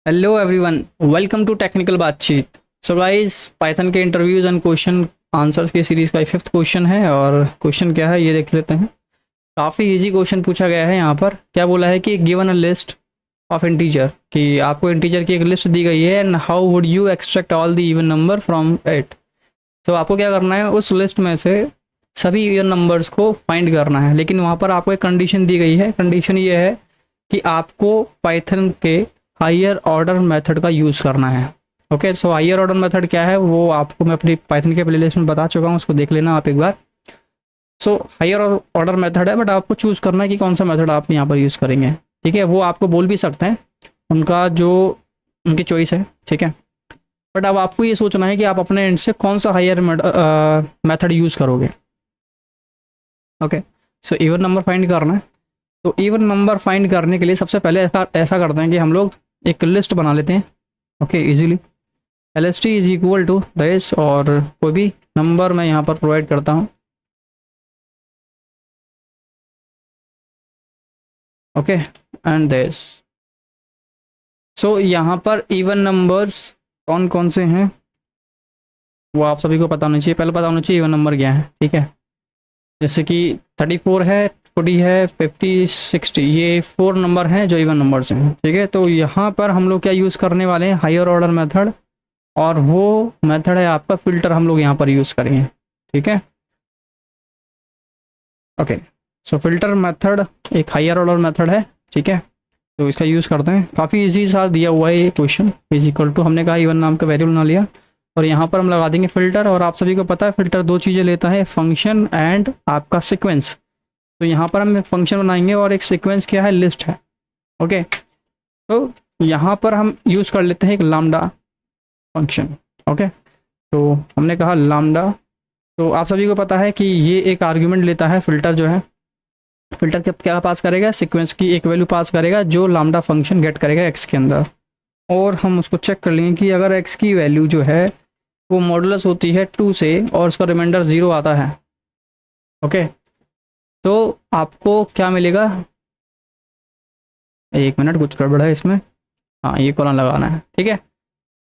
Hello everyone, welcome to technical Baatcheet. So guys, Python के interviews and question answers की series का 5th question है। और क्वेश्चन क्या है ये देख लेते हैं। काफ़ी इजी क्वेश्चन पूछा गया है। यहाँ पर क्या बोला है कि given a list of integer, कि आपको इंटीजर की एक लिस्ट दी गई है and how would you extract all the even number from it. तो आपको क्या करना है, उस लिस्ट में से सभी इवन नंबर्स को फाइंड करना है। लेकिन वहाँ पर आपको एक कंडीशन दी गई है। कंडीशन ये है कि आपको पाइथन के हायर ऑर्डर मेथड का यूज़ करना है। Okay, so higher order method क्या है वो आपको मैं अपनी पाइथन के प्लेलिस्ट में बता चुका हूँ, उसको देख लेना आप एक बार। सो हायर ऑर्डर मेथड है, बट आपको चूज़ करना है कि कौन सा मेथड आप यहाँ पर यूज़ करेंगे। ठीक है, वो आपको बोल भी सकते हैं, उनका जो उनकी चॉइस है। ठीक है, बट अब आपको ये सोचना है कि आप अपने एंड से कौन सा हायर मेथड यूज़ करोगे। Okay, so even number find करना है। तो इवन नंबर फाइंड करने के लिए सबसे पहले ऐसा करते हैं कि हम लोग एक लिस्ट बना लेते हैं। Okay, easily LST is equal to this, और कोई भी नंबर मैं यहाँ पर प्रोवाइड करता हूँ। Okay, and this. सो यहाँ पर इवन नंबर्स कौन कौन से हैं वो आप सभी को पता होना चाहिए। पहले पता होना चाहिए इवन नंबर क्या है। ठीक है, जैसे कि 34 है, 40 है, 50, 60, ये 4 नंबर हैं जो इवन नंबर्स हैं। ठीक है, तो यहाँ पर हम लोग क्या यूज़ करने वाले हैं, हायर ऑर्डर मेथड, और वो मेथड है आपका फिल्टर, हम लोग यहाँ पर यूज़ करेंगे। ठीक है, ओके, सो फिल्टर मेथड एक हायर ऑर्डर मेथड है। ठीक है, तो इसका यूज़ करते हैं। काफ़ी इजी सा दिया हुआ है ये क्वेश्चन। इज इक्वल टू, हमने कहा इवन नाम का वेरिएबल ना लिया, और यहाँ पर हम लगा देंगे फिल्टर। और आप सभी को पता है फिल्टर दो चीज़ें लेता है, फंक्शन एंड आपका सीक्वेंस। तो यहाँ पर हम एक फंक्शन बनाएंगे और एक सीक्वेंस क्या है, लिस्ट है। ओके, तो यहाँ पर हम यूज़ कर लेते हैं एक लामडा फंक्शन। ओके, तो हमने कहा लामडा, तो आप सभी को पता है कि ये एक आर्ग्यूमेंट लेता है फिल्टर जो है। फिल्टर क्या पास करेगा, सीक्वेंस की एक वैल्यू पास करेगा जो लामडा फंक्शन गेट करेगा एक्स के अंदर। और हम उसको चेक कर लेंगे कि अगर एक्स की वैल्यू जो है वो मॉडुलस होती है 2 से और उसका रिमाइंडर 0 आता है। ओके, तो आपको क्या मिलेगा, एक मिनट, कुछ गड़बड़ है इसमें। हाँ, ये कॉलन लगाना है। ठीक है,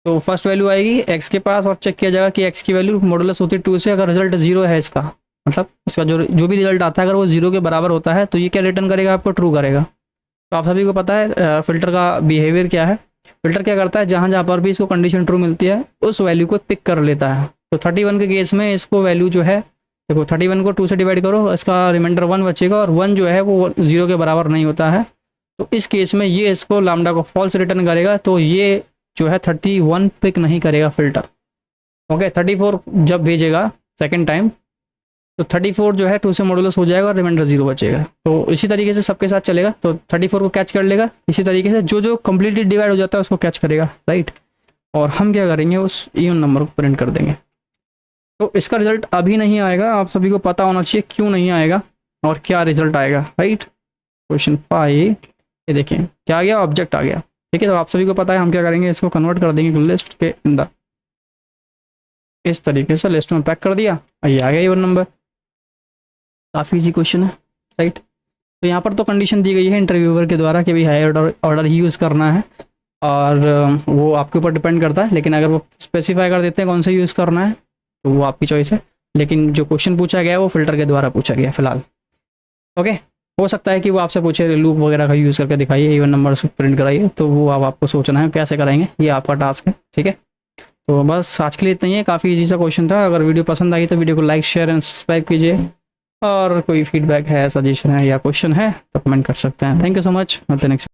तो फर्स्ट वैल्यू आएगी एक्स के पास और चेक किया जाएगा कि एक्स की वैल्यू मॉडुलस होती है 2 से। अगर रिजल्ट 0 है इसका, मतलब इसका जो भी रिजल्ट आता है अगर वो 0 के बराबर होता है तो ये क्या रिटर्न करेगा, आपको ट्रू करेगा। तो आप सभी को पता है फिल्टर का बिहेवियर क्या है। फिल्टर क्या करता है, जहाँ जहाँ पर भी इसको कंडीशन ट्रू मिलती है उस वैल्यू को पिक कर लेता है। तो 31 के केस में इसको वैल्यू जो है, देखो 31 को 2 से डिवाइड करो, इसका रिमाइंडर 1 बचेगा, और 1 जो है वो 0 के बराबर नहीं होता है। तो इस केस में ये इसको लामडा को फॉल्स रिटर्न करेगा। तो ये जो है 31 पिक नहीं करेगा फिल्टर। ओके, 34 जब भेजेगा सेकेंड टाइम तो 34 जो है 2 से मॉडुलस हो जाएगा और रिमाइंडर 0 बचेगा। तो इसी तरीके से सबके साथ चलेगा। तो 34 को कैच कर लेगा, इसी तरीके से जो जो कम्प्लीटली डिवाइड हो जाता है उसको कैच करेगा, राइट। और हम क्या करेंगे, उस इवन नंबर को प्रिंट कर देंगे। तो इसका रिजल्ट अभी नहीं आएगा, आप सभी को पता होना चाहिए क्यों नहीं आएगा और क्या रिजल्ट आएगा, राइट। क्वेश्चन 5, ये देखिए क्या आ गया, ऑब्जेक्ट आ गया। ठीक है, तो आप सभी को पता है हम क्या करेंगे, इसको कन्वर्ट कर देंगे लिस्ट के अंदर। इस तरीके से लिस्ट में पैक कर दिया, ये आ गया इवन नंबर। काफ़ी इजी क्वेश्चन है, राइट। तो यहाँ पर तो कंडीशन दी गई है इंटरव्यूअर के द्वारा कि भाई हायर ऑर्डर ही यूज़ करना है, और वो आपके ऊपर डिपेंड करता है। लेकिन अगर वो स्पेसिफाई कर देते हैं कौन सा यूज़ करना है तो वो आपकी चॉइस है। लेकिन जो क्वेश्चन पूछा गया है वो फिल्टर के द्वारा पूछा गया है फिलहाल। ओके, हो सकता है कि वो आपसे पूछे लूप वगैरह का यूज़ करके दिखाइए, इवन नंबर प्रिंट कराइए, तो वो अब आपको सोचना है कैसे कराएंगे, ये आपका टास्क है। ठीक है, तो बस आज के लिए इतना ही है। काफ़ी इजी सा क्वेश्चन था। अगर वीडियो पसंद आई तो वीडियो को लाइक, शेयर एंड सब्सक्राइब कीजिए। और कोई फीडबैक है, सजेशन है या क्वेश्चन है तो कमेंट कर सकते हैं। Thank you so much. मिलते हैं नेक्स्ट।